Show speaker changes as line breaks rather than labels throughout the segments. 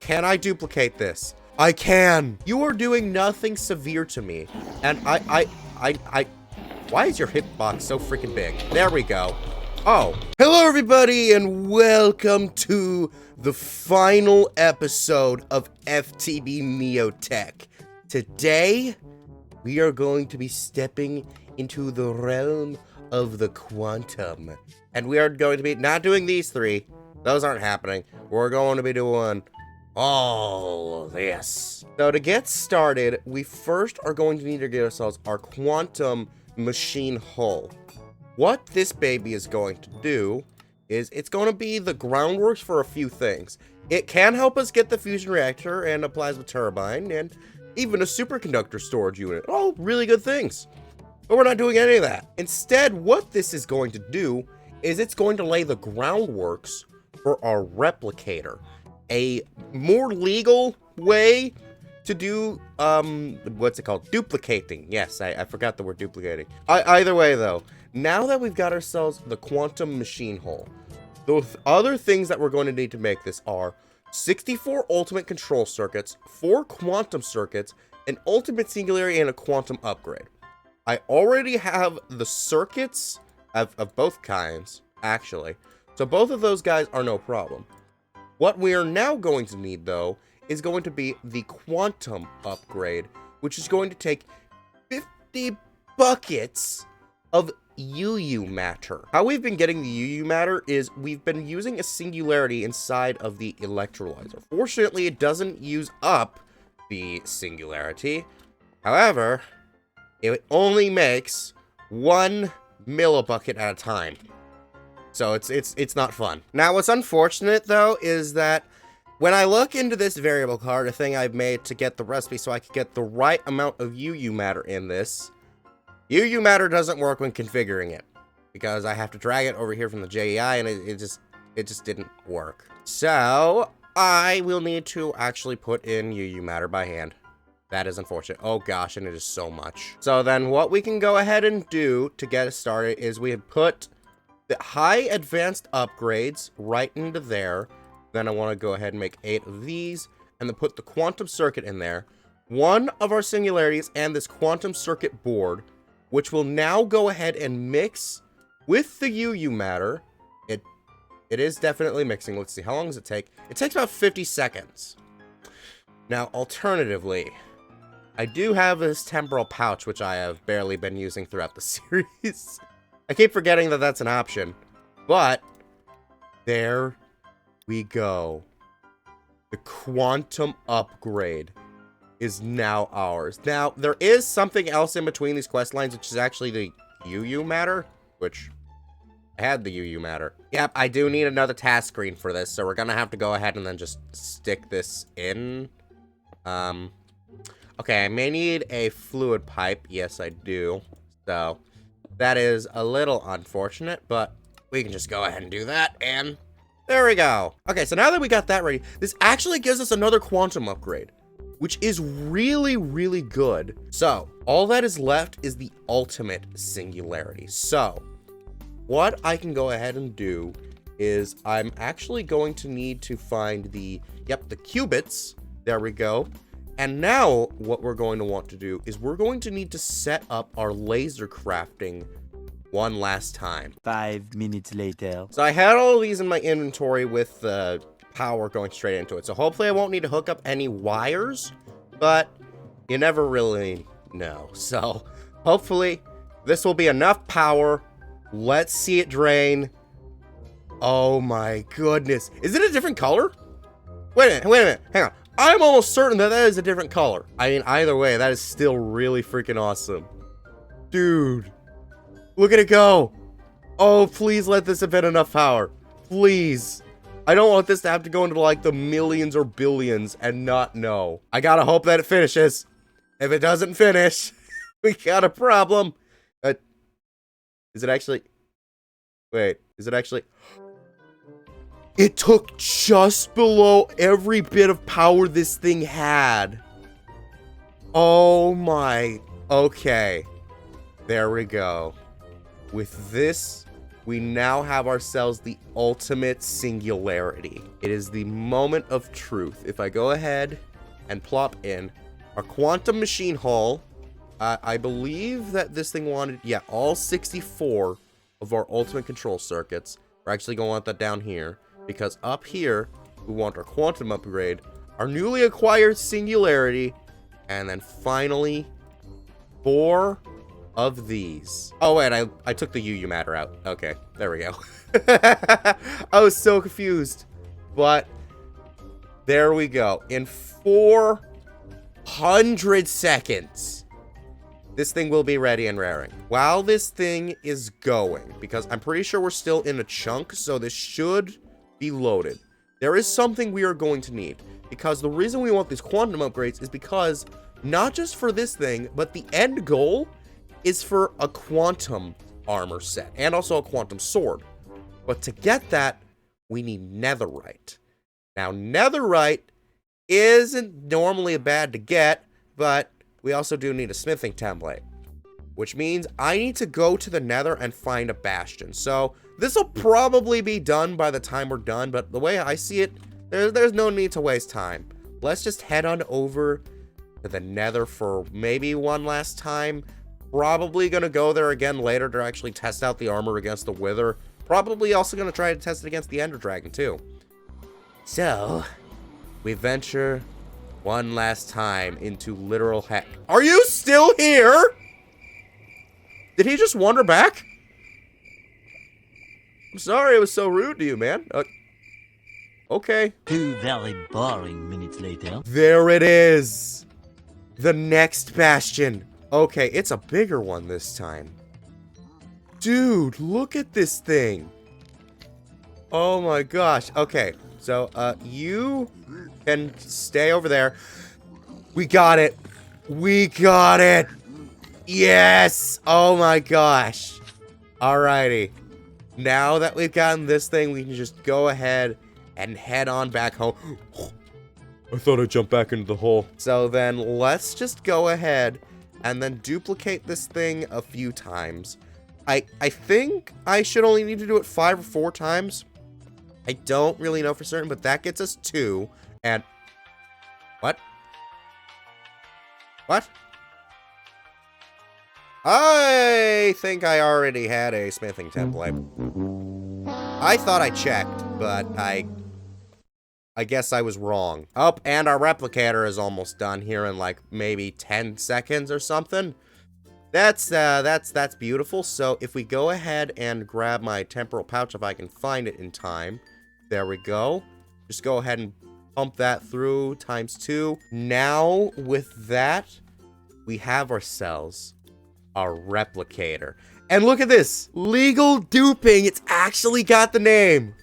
Can I duplicate this? I can. You are doing nothing severe to me. And why is your hitbox so freaking big? There we go. Oh. Hello, everybody, and welcome to the final episode of FTB Neotech. Today, we are going to be stepping into the realm of the quantum. And we are going to be not doing these three. Those aren't happening. We're going to be doing all this. So to get started, we first are going to need to get ourselves our quantum machine hull. What this baby is going to do is it's going to be the groundwork for a few things. It can help us get the fusion reactor and a plasma turbine and even a superconductor storage unit. All really good things. But we're not doing any of that. Instead, what this is going to do is it's going to lay the groundworks for our replicator. A more legal way to do, what's it called? Duplicating. Yes, I forgot the word duplicating. Either way, though, now that we've got ourselves the quantum machine hull, the other things that we're going to need to make this are 64 ultimate control circuits, 4 quantum circuits, an ultimate singularity, and a quantum upgrade. I already have the circuits of both kinds, actually. So both of those guys are no problem. What we are now going to need, though, is going to be the quantum upgrade, which is going to take 50 buckets of UU matter. How we've been getting the UU matter is we've been using a singularity inside of the electrolyzer. Fortunately, it doesn't use up the singularity. However, it only makes 1 millibucket at a time. So it's not fun. Now, what's unfortunate, though, is that when I look into this variable card, a thing I've made to get the recipe so I can get the right amount of UU matter in this, UU matter doesn't work when configuring it, because I have to drag it over here from the JEI, and it just didn't work. So I will need to actually put in UU matter by hand. That is unfortunate. Oh gosh, and it is so much. So then what we can go ahead and do to get us started is we have put the high advanced upgrades right into there. Then I want to go ahead and make 8 of these and then put the quantum circuit in there. 1 of our singularities and this quantum circuit board, which will now go ahead and mix with the UU matter. It is definitely mixing. Let's see, how long does it take? It takes about 50 seconds. Now, alternatively, I do have this temporal pouch, which I have barely been using throughout the series. I keep forgetting that that's an option, but there we go. The quantum upgrade is now ours. Now, there is something else in between these quest lines, which is actually the UU matter, which I had the UU matter. Yep, I do need another task screen for this, so we're gonna have to go ahead and then just stick this in. Okay, I may need a fluid pipe. Yes, I do. So that is a little unfortunate, but we can just go ahead and do that, and there we go. Okay, so now that we got that ready, this actually gives us another quantum upgrade, which is really, really good. So all that is left is the ultimate singularity. So what I can go ahead and do is I'm actually going to need to find the qubits. There we go. And now what we're going to want to do is we're going to need to set up our laser crafting one last time.
5 minutes later.
So I had all of these in my inventory with the power going straight into it. So hopefully I won't need to hook up any wires, but you never really know. So hopefully this will be enough power. Let's see it drain. Oh my goodness. Is it a different color? Wait a minute, hang on. I'm almost certain that is a different color. I mean, either way, that is still really freaking awesome. Dude, look at it go. Oh, please let this have been enough power. Please. I don't want this to have to go into like the millions or billions and not know. I gotta hope that it finishes. If it doesn't finish, we got a problem. Is it actually? Wait, is it actually? It took just below every bit of power this thing had. Oh my. Okay. There we go. With we now have ourselves the ultimate singularity. It is the moment of truth. If I go ahead and plop in our quantum machine hull, I believe that this thing wanted, yeah, all 64 of our ultimate control circuits. We're actually going to want that down here, because up here, we want our quantum upgrade, our newly acquired singularity, and then finally, 4 of these. Oh, wait, I took the UU matter out. Okay, there we go. I was so confused. But there we go. In 400 seconds, this thing will be ready and raring. While this thing is going, because I'm pretty sure we're still in a chunk, so this should be loaded. There is something we are going to need, because the reason we want these quantum upgrades is because not just for this thing, but the end goal is for a quantum armor set and also a quantum sword. But to get that, we need netherite. Now, netherite isn't normally bad to get, but we also do need a smithing template, which means I need to go to the nether and find a bastion. So this will probably be done by the time we're done, but the way I see it, there's no need to waste time. Let's just head on over to the nether for maybe one last time. Probably gonna go there again later to actually test out the armor against the wither. Probably also gonna try to test it against the ender dragon too. So we venture one last time into literal heck. Are you still here? Did he just wander back? I'm sorry it was so rude to you, man. Okay.
2 very boring minutes later.
There it is. The next bastion. Okay, it's a bigger one this time. Dude, look at this thing. Oh my gosh. Okay, so you can stay over there. We got it. We got it. Yes. Oh my gosh. Alrighty. Now that we've gotten this thing, we can just go ahead and head on back home. I thought I'd jump back into the hole. So then let's just go ahead and then duplicate this thing a few times. I think I should only need to do it 5 or 4 times. I don't really know for certain, but that gets us 2. And what? What? I think I already had a smithing template. I thought I checked, but I guess I was wrong. Oh, and our replicator is almost done here in like maybe 10 seconds or something. That's beautiful. So if we go ahead and grab my temporal pouch, if I can find it in time. There we go. Just go ahead and pump that through ×2. Now with that, we have ourselves a replicator. And look at this, legal duping. It's actually got the name.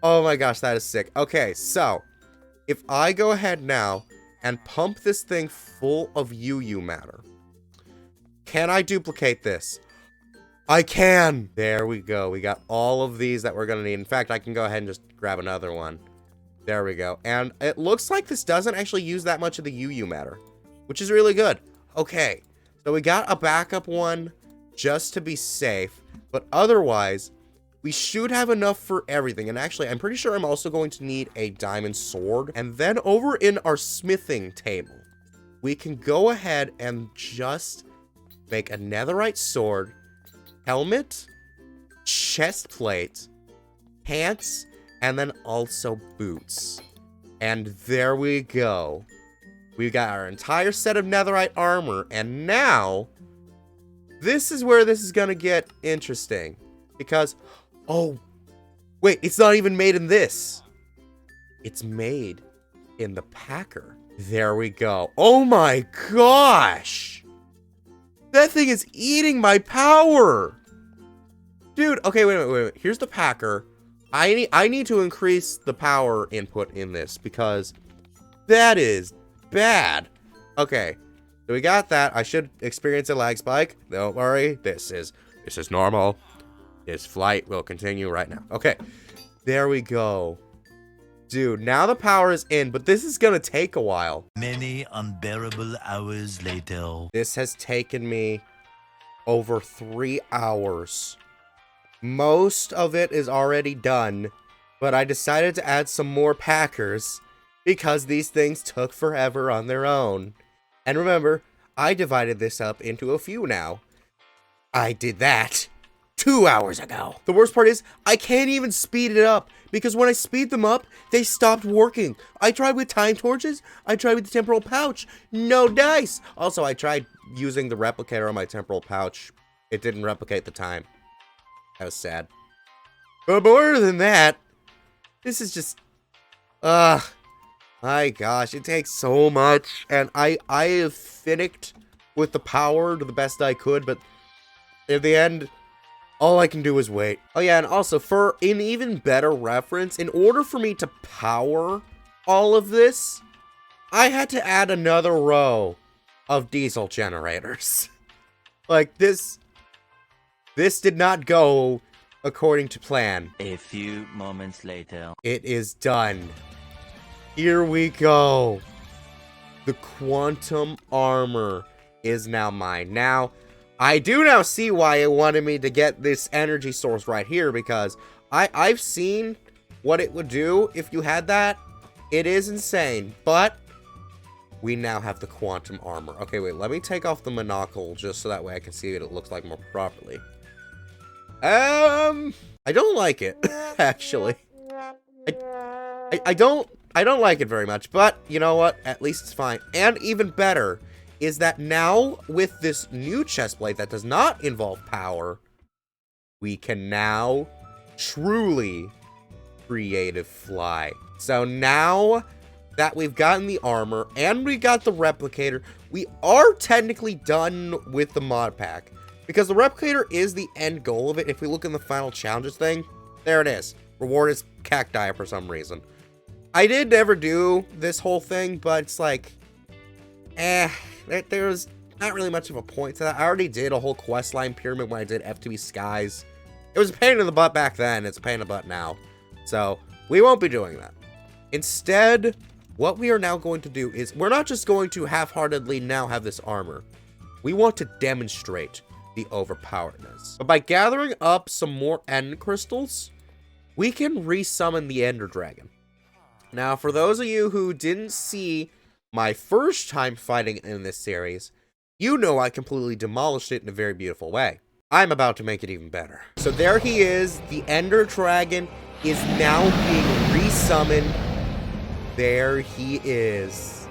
Oh my gosh, that is sick. Okay, so if I go ahead now and pump this thing full of UU matter, can I duplicate this? I can. There we go. We got all of these that we're going to need. In fact, I can go ahead and just grab another one. There we go. And it looks like this doesn't actually use that much of the UU matter, which is really good. Okay, so we got a backup one just to be safe, but otherwise, we should have enough for everything. And actually, I'm pretty sure I'm also going to need a diamond sword. And then over in our smithing table, we can go ahead and just make a netherite sword, helmet, chest plate, pants, and then also boots. And there we go. We've got our entire set of netherite armor. And now, this is where this is going to get interesting. Because, oh, wait, it's not even made in this. It's made in the packer. There we go. Oh my gosh. That thing is eating my power. Dude, okay, wait a minute. Here's the packer. I need to increase the power input in this because that is bad. Okay, so we got that. I should experience a lag spike. Don't worry. This is normal. This flight will continue right now. Okay, there we go. Dude, now the power is in, but this is gonna take a while.
Many unbearable hours later.
This has taken me over 3 hours Most of it is already done, but I decided to add some more packers because these things took forever on their own. And remember, I divided this up into a few now. I did that 2 hours ago. The worst part is, I can't even speed it up, because when I speed them up, they stopped working. I tried with time torches, I tried with the temporal pouch, no dice. Also, I tried using the replicator on my temporal pouch. It didn't replicate the time. That was sad. But more than that, this is just, my gosh, it takes so much, and I have finished with the power to the best I could, but in the end, all I can do is wait. Oh yeah, and also, for an even better reference, in order for me to power all of this, I had to add another row of diesel generators. Like, this did not go according to plan.
A few moments later.
It is done. Here we go. The quantum armor is now mine. Now, I do now see why it wanted me to get this energy source right here, because I've seen what it would do if you had that. It is insane, but we now have the quantum armor. Okay, wait, let me take off the monocle just so that way I can see what it looks like more properly. I don't like it, actually. I don't like it very much, but you know what? At least it's fine. And even better is that now with this new chestplate that does not involve power, we can now truly creative fly. So now that we've gotten the armor and we got the replicator, we are technically done with the mod pack. Because the replicator is the end goal of it. If we look in the final challenges thing, there it is. Reward is cacti for some reason. I did never do this whole thing, but it's like, there's not really much of a point to that. I already did a whole questline pyramid when I did FTB Skies. It was a pain in the butt back then. It's a pain in the butt now. So we won't be doing that. Instead, what we are now going to do is we're not just going to half-heartedly now have this armor. We want to demonstrate the overpoweredness. But by gathering up some more end crystals, we can resummon the Ender Dragon. Now, for those of you who didn't see my first time fighting in this series, you know I completely demolished it in a very beautiful way. I'm about to make it even better. So there he is. The Ender Dragon is now being resummoned. There he is.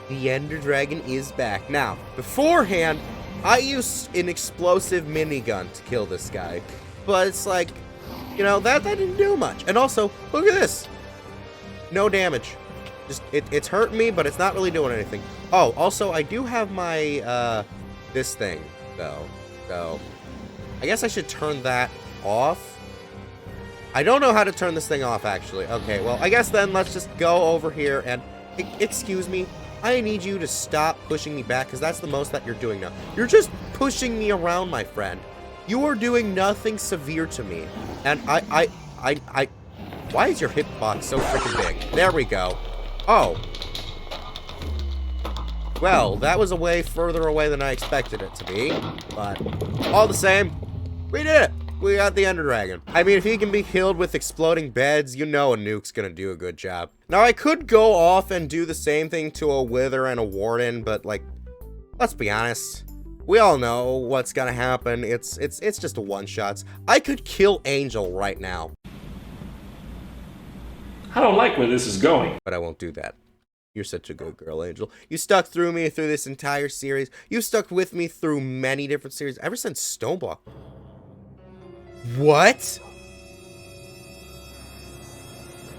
The Ender Dragon is back. Now, beforehand, I used an explosive minigun to kill this guy. But it's like, you know, that didn't do much. And also, look at this. No damage. Just, it's hurting me, but it's not really doing anything. Oh, also, I do have my, this thing, though. So, I guess I should turn that off. I don't know how to turn this thing off, actually. Okay, well, I guess then let's just go over here and... Excuse me. I need you to stop pushing me back, because that's the most that you're doing now. You're just pushing me around, my friend. You are doing nothing severe to me. And why is your hitbox so freaking big? There we go. Oh. Well, that was a way further away than I expected it to be. But, all the same, we did it. We got the Ender Dragon. I mean, if he can be killed with exploding beds, you know a nuke's gonna do a good job. Now, I could go off and do the same thing to a Wither and a Warden, but, like, let's be honest. We all know what's gonna happen. It's just a one-shots. I could kill Angel right now.
I don't like where this is going.
But I won't do that. You're such a good girl, Angel. You stuck through me through this entire series. You stuck with me through many different series, ever since Stoneball. What?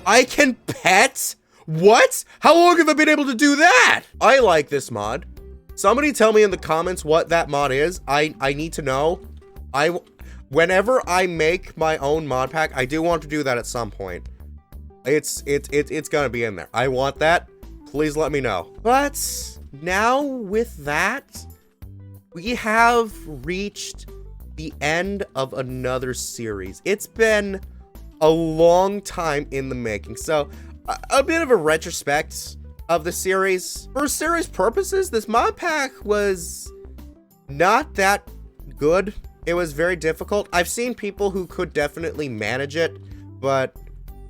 I can pet? What? How long have I been able to do that? I like this mod. Somebody tell me in the comments what that mod is. I need to know. Whenever I make my own mod pack, I do want to do that at some point. It's gonna be in there. I want that. Please let me know. But now with that, we have reached the end of another series. It's been a long time in the making. So a bit of a retrospect of the series. For series purposes, this mod pack was not that good. it was very difficult. I've seen people who could definitely manage it, but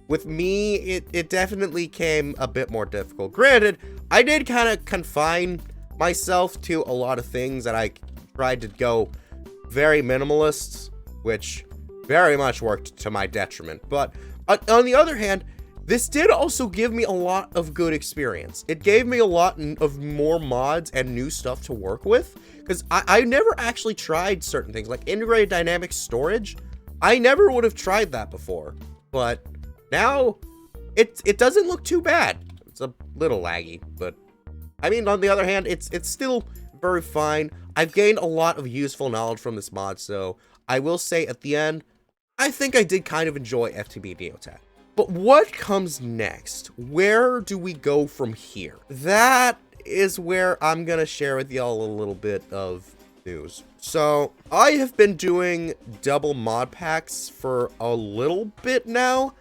with me, it definitely came a bit more difficult. Granted, I did kind of confine myself to a lot of things, that I tried to go very minimalist, which very much worked to my detriment. But on the other hand, this did also give me a lot of good experience. It gave me a lot of more mods and new stuff to work with, because I never actually tried certain things, like integrated dynamic storage. I never would have tried that before, but now it doesn't look too bad. It's a little laggy, but I mean, on the other hand, it's still very fine. I've gained a lot of useful knowledge from this mod, so I will say at the end, I think I did kind of enjoy FTB Neotech. But what comes next? Where do we go from here? That is where I'm gonna share with y'all a little bit of news. So, I have been doing double mod packs for a little bit now.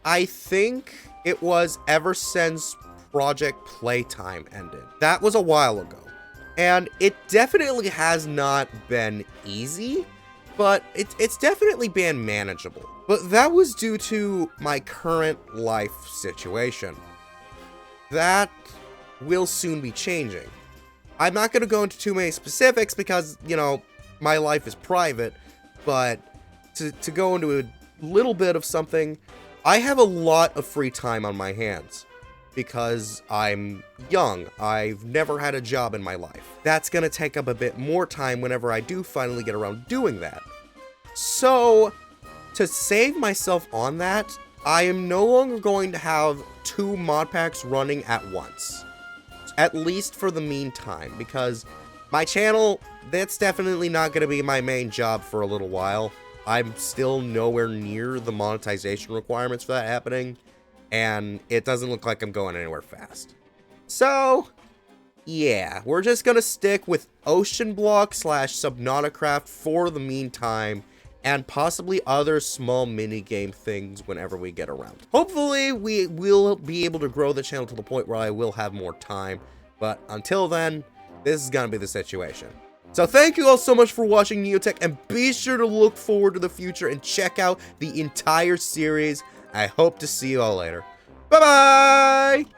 I think it was ever since Project Playtime ended. That was a while ago. And it definitely has not been easy, but it's definitely been manageable. But that was due to my current life situation. That will soon be changing. I'm not going to go into too many specifics because, you know, my life is private, but to go into a little bit of something, I have a lot of free time on my hands because I'm young. I've never had a job in my life. That's going to take up a bit more time whenever I do finally get around doing that. So, to save myself on that, I am no longer going to have 2 mod packs running at once. At least for the meantime, because my channel, that's definitely not going to be my main job for a little while. I'm still nowhere near the monetization requirements for that happening, and it doesn't look like I'm going anywhere fast. So, yeah, we're just going to stick with Ocean Block / Subnauticraft for the meantime, and possibly other small minigame things whenever we get around. Hopefully, we will be able to grow the channel to the point where I will have more time, but until then, this is gonna be the situation. So thank you all so much for watching Neotech, and be sure to look forward to the future and check out the entire series. I hope to see you all later. Bye-bye!